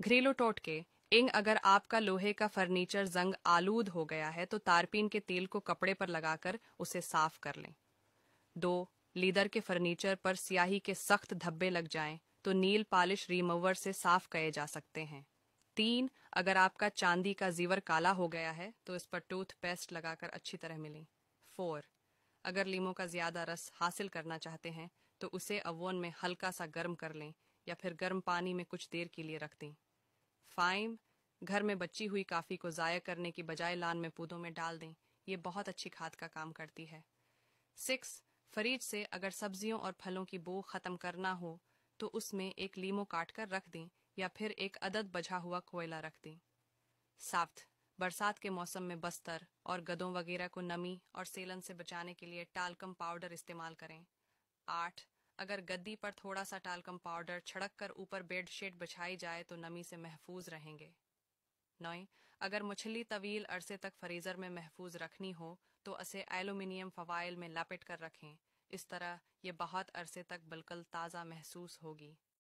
घरेलू टोटके। इंग अगर आपका लोहे का फर्नीचर जंग आलूद हो गया है तो तारपीन के तेल को कपड़े पर लगाकर उसे साफ कर लें। 2. लीदर के फर्नीचर पर स्याही के सख्त धब्बे लग जाएं तो नील पॉलिश रिमूवर से साफ किए जा सकते हैं। 3. अगर आपका चांदी का जीवर काला हो गया है तो इस पर टूथ पेस्ट लगाकर अच्छी तरह मिलें। 4. अगर लीमों का ज्यादा रस हासिल करना चाहते हैं तो उसे ओवन में हल्का सा गर्म कर लें या फिर गर्म पानी में कुछ देर के लिए रख दें। 5. घर में बची हुई काफ़ी को ज़ाया करने की बजाय लान में पौधों में डाल दें, ये बहुत अच्छी खाद का काम करती है। 6. फ्रिज से अगर सब्जियों और फलों की बू ख़त्म करना हो तो उसमें एक लीमो काट कर रख दें या फिर एक अदद बझा हुआ कोयला रख दें। 7. बरसात के मौसम में बस्तर और गदों वगैरह को नमी और सेलन से बचाने के लिए टाल्कम पाउडर इस्तेमाल करें। 8. अगर गद्दी पर थोड़ा सा टाल्कम पाउडर छिड़क कर ऊपर बेडशीट बिछाई जाए तो नमी से महफूज रहेंगे। 9. अगर मछली तवील अरसे तक फ्रीजर में महफूज रखनी हो तो उसे एल्यूमिनियम फवाइल में लपेट कर रखें। इस तरह ये बहुत अरसे तक बिल्कुल ताज़ा महसूस होगी।